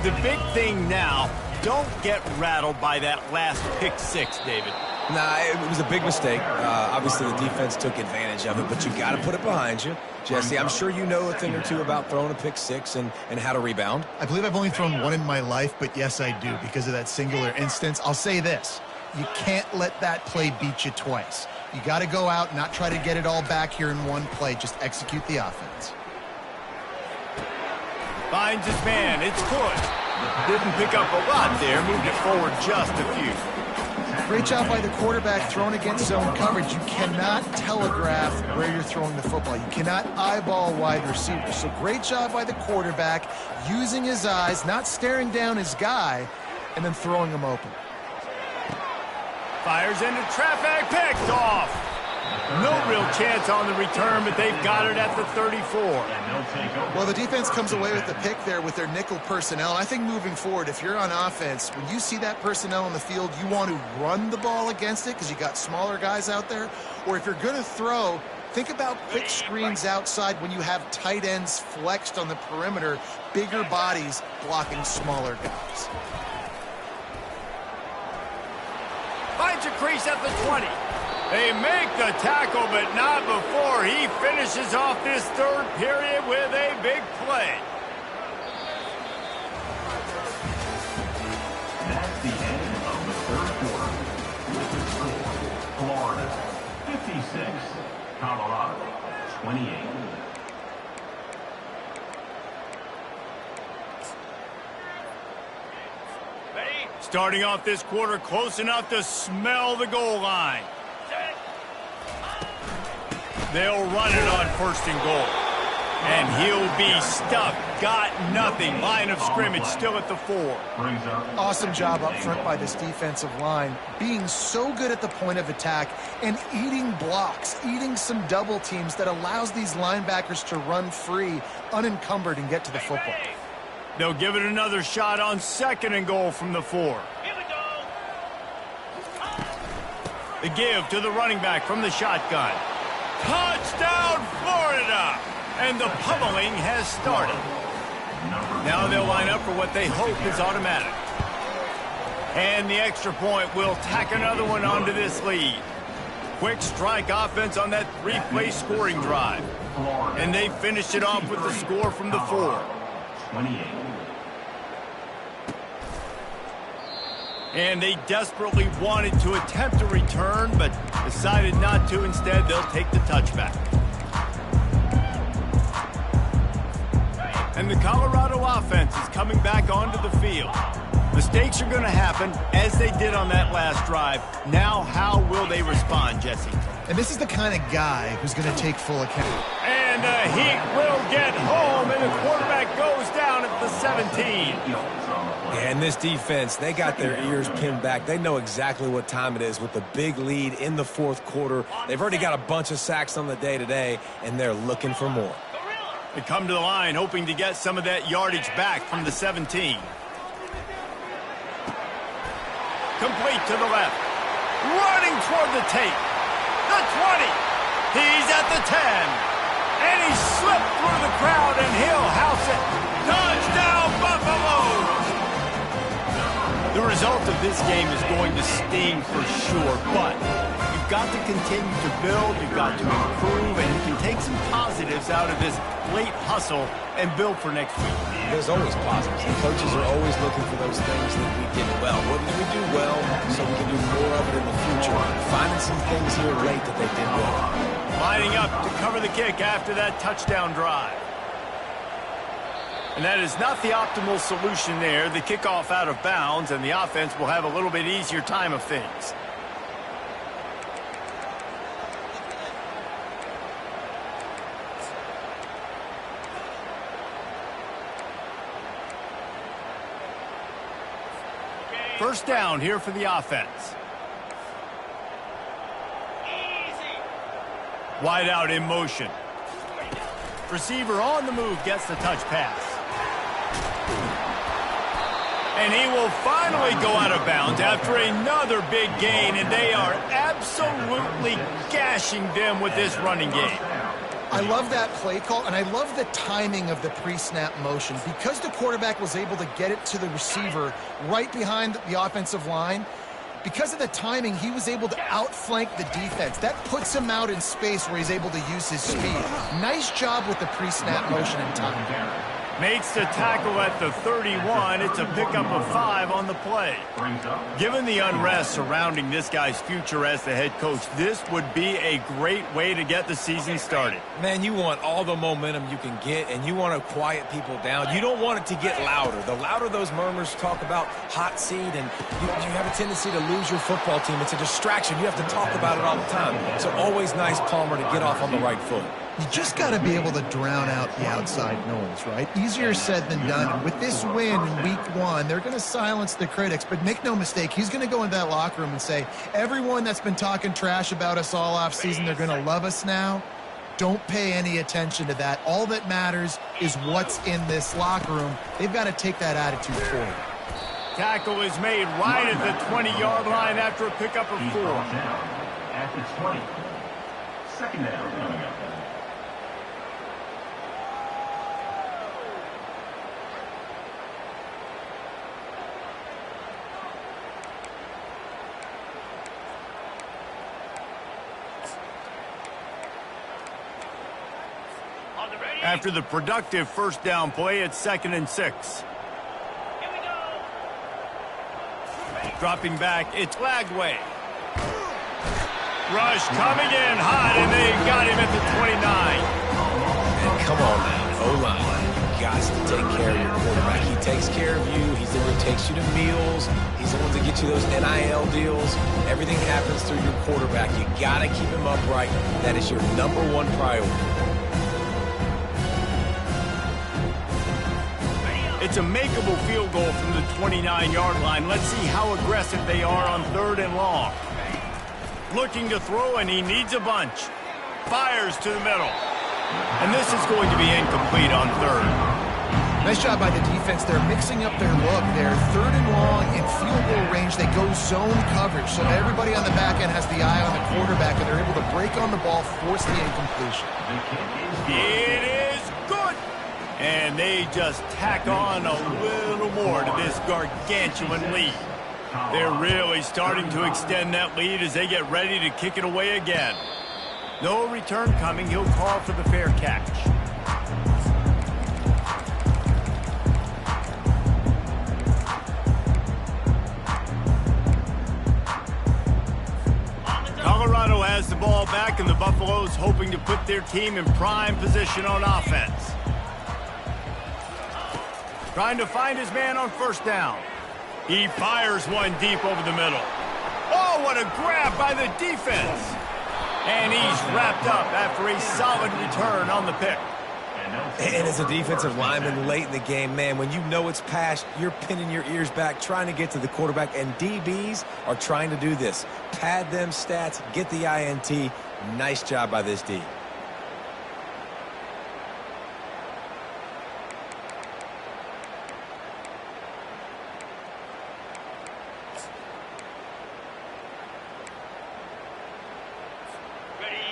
The big thing now, don't get rattled by that last pick 6, David. Nah, it was a big mistake. Obviously, the defense took advantage of it, but you got to put it behind you. Jesse, I'm sure you know a thing or two about throwing a pick 6 and how to rebound. I believe I've only thrown one in my life, but yes, I do because of that singular instance. I'll say this. You can't let that play beat you twice. You got to go out and not try to get it all back here in one play. Just execute the offense. Finds his man. It's good. Didn't pick up a lot there. Moved it forward just a few. Great job by the quarterback throwing against zone coverage. You cannot telegraph where you're throwing the football. You cannot eyeball wide receivers. So great job by the quarterback using his eyes, not staring down his guy, and then throwing him open. Fires into traffic, picked off. No real chance on the return, but they've got it at the 34. Well, the defense comes away with the pick there with their nickel personnel. I think moving forward, if you're on offense, when you see that personnel on the field, you want to run the ball against it because you got smaller guys out there. Or if you're going to throw, think about quick screens outside when you have tight ends flexed on the perimeter, bigger bodies blocking smaller guys. Finds a crease at the 20. They make the tackle, but not before he finishes off this 3rd period with a big play. That's the end of the 3rd quarter. With the score, Florida 56, Colorado 28. Starting off this quarter close enough to smell the goal line. They'll run it on 1st and goal. And he'll be stuck. Got nothing. Line of scrimmage still at the 4. Awesome job up front by this defensive line. Being so good at the point of attack and eating blocks, eating some double teams that allows these linebackers to run free, unencumbered, and get to the football. They'll give it another shot on 2nd and goal from the 4. The give to the running back from the shotgun. Touchdown, Florida! And the pummeling has started. Now they'll line up for what they hope is automatic. And the extra point will tack another one onto this lead. Quick strike offense on that 3-play scoring drive. And they finished it off with the score from the 4. 28. And they desperately wanted to attempt a return, but decided not to. Instead, they'll take the touchback. And the Colorado offense is coming back onto the field. Mistakes are going to happen, as they did on that last drive. Now, how will they respond, Jesse? And this is the kind of guy who's going to take full account. And he will get home, and the quarterback goes down at the 17. And this defense, they got their ears pinned back. They know exactly what time it is with the big lead in the fourth quarter. They've already got a bunch of sacks on the day today, and they're looking for more. They come to the line hoping to get some of that yardage back from the 17. Complete to the left. Running toward the tape. The 20. He's at the 10. And he slipped through the crowd, and he'll house it. Touchdown, Buffalo! The result of this game is going to sting for sure, but you've got to continue to build, you've got to improve, and you can take some positives out of this late hustle and build for next week. There's always positives. The coaches are always looking for those things that we did well. What did we do well so we can do more of it in the future? Finding some things here late that they did well. Lining up to cover the kick after that touchdown drive. And that is not the optimal solution there. The kickoff out of bounds, and the offense will have a little bit easier time of things. First down here for the offense. Wide out in motion. Receiver on the move gets the touch pass. And he will finally go out of bounds after another big gain, and they are absolutely gashing them with this running game. I love that play call, and I love the timing of the pre-snap motion. Because the quarterback was able to get it to the receiver right behind the offensive line, because of the timing, he was able to outflank the defense. That puts him out in space where he's able to use his speed. Nice job with the pre-snap motion and timing. Makes the tackle at the 31. It's a pickup of 5 on the play. Given the unrest surrounding this guy's future as the head coach, this would be a great way to get the season started. Man, you want all the momentum you can get, and you want to quiet people down. You don't want it to get louder. The louder those murmurs talk about hot seat, and you have a tendency to lose your football team. It's a distraction. You have to talk about it all the time. So always nice, Palmer, to get off on the right foot. You just got to be able to drown out the outside noise, right? Easier said than done. And with this win in week 1, they're going to silence the critics. But make no mistake, he's going to go into that locker room and say, everyone that's been talking trash about us all off season, they're going to love us now. Don't pay any attention to that. All that matters is what's in this locker room. They've got to take that attitude forward. Tackle is made right at the 20-yard line after a pickup of 4. At the 20. Second down coming up. After the productive first down play, it's 2nd and 6. Here we go. Dropping back, it's Lagway. Rush coming in hot, and they got him at the 29. And come on now, O-line. You got to take care of your quarterback. He takes care of you. He's the one who takes you to meals. He's the one to get you those NIL deals. Everything happens through your quarterback. You got to keep him upright. That is your #1 priority. It's a makeable field goal from the 29-yard line. Let's see how aggressive they are on 3rd and long. Looking to throw, and he needs a bunch. Fires to the middle. And this is going to be incomplete on 3rd. Nice job by the defense. They're mixing up their look. They're 3rd and long in field goal range. They go zone coverage. So everybody on the back end has the eye on the quarterback, and they're able to break on the ball, force the incompletion. It is good. And they just tack on a little more to this gargantuan lead. They're really starting to extend that lead as they get ready to kick it away again. No return coming. He'll call for the fair catch. quarterback, and the Buffaloes hoping to put their team in prime position on offense. Trying to find his man on first down. He fires one deep over the middle. Oh, what a grab by the defense. And he's wrapped up after a solid return on the pick. And as a defensive lineman late in the game, man, when you know it's past, you're pinning your ears back, trying to get to the quarterback, and DBs are trying to do this. Pad them stats, get the INT. Nice job by this D.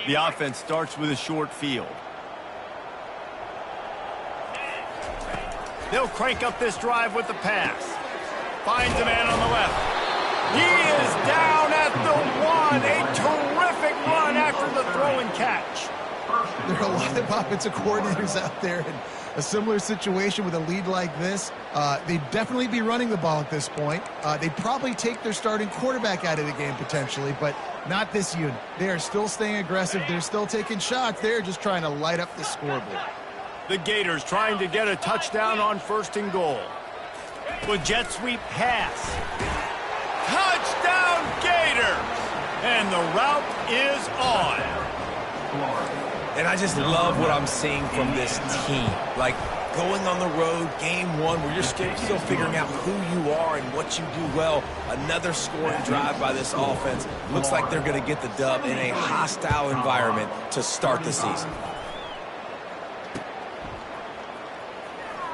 The offense starts with a short field. They'll crank up this drive with the pass. Finds a man on the left. He is down at the one. A terrific run after the throw and catch. There are a lot of offensive coordinators out there in a similar situation with a lead like this. They'd definitely be running the ball at this point. They'd probably take their starting quarterback out of the game potentially, but not this unit. They are still staying aggressive. They're still taking shots. They're just trying to light up the scoreboard. The Gators trying to get a touchdown on 1st and goal. With jet sweep pass. Touchdown Gators! And the route is on. And I just love what I'm seeing from this team. Like, going on the road, game one, where you're still figuring out who you are and what you do well. Another scoring drive by this offense. Looks like they're going to get the dub in a hostile environment to start the season.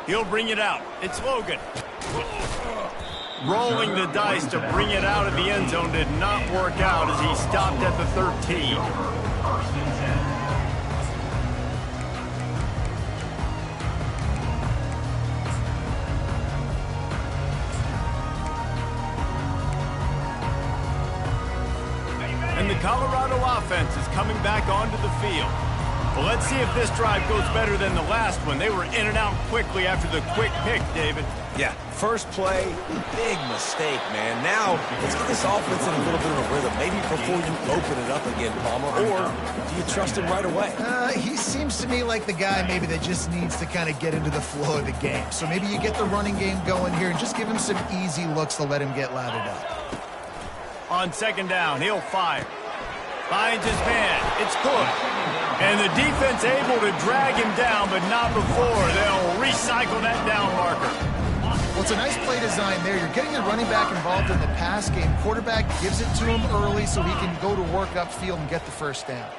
He'll bring it out. It's Logan. Rolling the dice to bring it out of the end zone did not work out as he stopped at the 13. And the Colorado offense is coming back onto the field. Well, let's see if this drive goes better than the last one. They were in and out quickly after the quick pick, David. Yeah, first play, big mistake, man. Now, let's get this offense in a little bit of a rhythm. Maybe before you open it up again, Palmer, or do you trust him right away? He seems to me like the guy maybe that just needs to kind of get into the flow of the game. So maybe you get the running game going here and just give him some easy looks to let him get lathered up. On 2nd down, he'll fire. Finds his man. It's good. And the defense able to drag him down, but not before. They'll recycle that down marker. Well, it's a nice play design there. You're getting the running back involved in the pass game. Quarterback gives it to him early so he can go to work upfield and get the 1st down.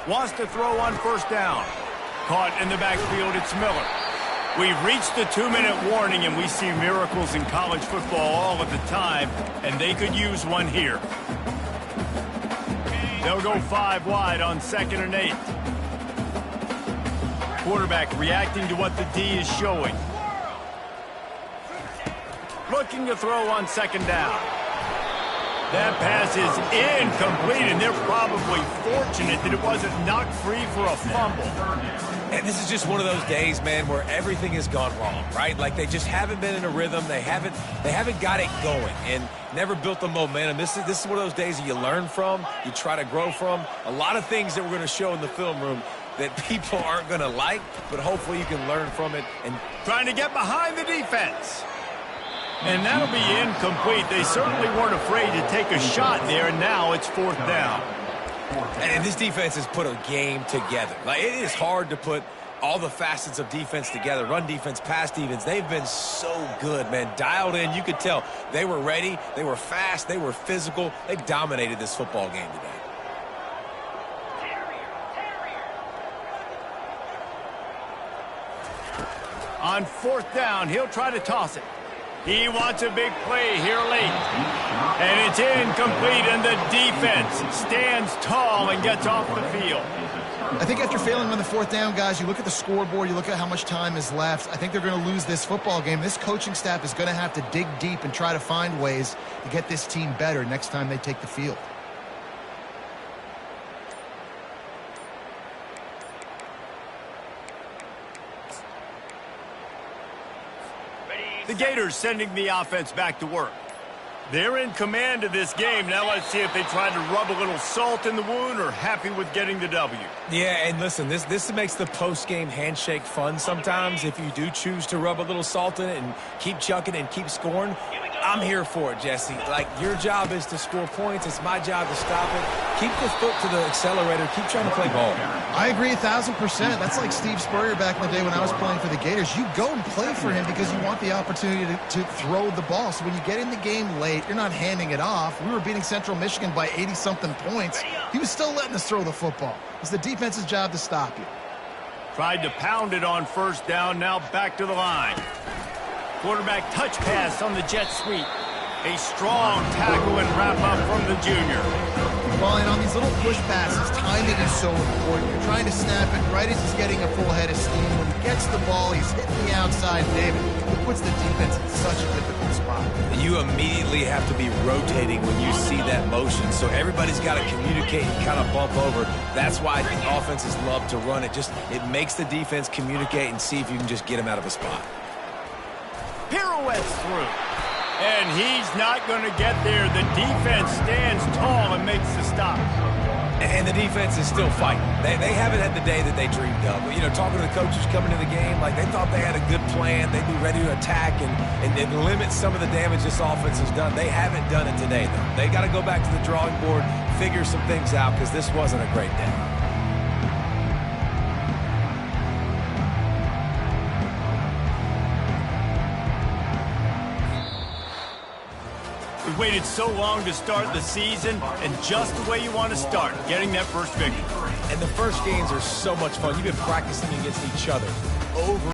Wants to throw on 1st down. Caught in the backfield, it's Miller. We've reached the 2-minute warning, and we see miracles in college football all of the time, and they could use one here. They'll go 5 wide on 2nd and 8. Quarterback reacting to what the D is showing. Looking to throw on 2nd down. That pass is incomplete, and they're probably fortunate that it wasn't knocked free for a fumble. And this is just one of those days, man, where everything has gone wrong, right? Like they just haven't been in a rhythm. They haven't got it going and never built the momentum. This is one of those days that you learn from, you try to grow from. A lot of things that we're going to show in the film room that people aren't going to like, but hopefully you can learn from it. And trying to get behind the defense. And that'll be incomplete. They certainly weren't afraid to take a shot there, and now it's 4th down. And this defense has put a game together. Like, it is hard to put all the facets of defense together. Run defense, pass defense. They've been so good, man. Dialed in. You could tell they were ready. They were fast. They were physical. They dominated this football game today. On 4th down, he'll try to toss it. He wants a big play here late. And it's incomplete, and the defense stands tall and gets off the field. I think after failing on the 4th down, guys, you look at the scoreboard, you look at how much time is left. I think they're going to lose this football game. This coaching staff is going to have to dig deep and try to find ways to get this team better next time they take the field. The Gators sending the offense back to work. They're in command of this game. Now let's see if they try to rub a little salt in the wound or happy with getting the W. Yeah, and listen, this makes the post-game handshake fun sometimes. If you do choose to rub a little salt in it and keep chucking and keep scoring, I'm here for it, Jesse. Like, your job is to score points. It's my job to stop it. Keep the foot to the accelerator. Keep trying to play ball. I agree 1,000%. That's like Steve Spurrier back in the day when I was playing for the Gators. You go and play for him because you want the opportunity to throw the ball. So when you get in the game late, you're not handing it off. We were beating Central Michigan by 80-something points. He was still letting us throw the football. It's the defense's job to stop you. Tried to pound it on first down, now back to the line. Quarterback touch pass on the jet sweep. A strong tackle and wrap up from the junior. Well, and on these little push passes, timing is so important. You're trying to snap it right as he's getting a full head of steam. When he gets the ball, he's hitting the outside, David. It puts the defense in such a difficult spot. You immediately have to be rotating when you see that motion, so everybody's got to communicate and kind of bump over. That's why the offenses love to run it. It makes the defense communicate and see if you can just get him out of a spot. Pirouettes through. And he's not going to get there. The defense stands tall and makes the stop. And the defense is still fighting. They haven't had the day that they dreamed of. You know, talking to the coaches coming to the game, like they thought they had a good plan. They'd be ready to attack and limit some of the damage this offense has done. They haven't done it today, though. They got to go back to the drawing board, figure some things out, because this wasn't a great day. We waited so long to start the season, and just the way you want to start, getting that first victory. And the first games are so much fun. You've been practicing against each other over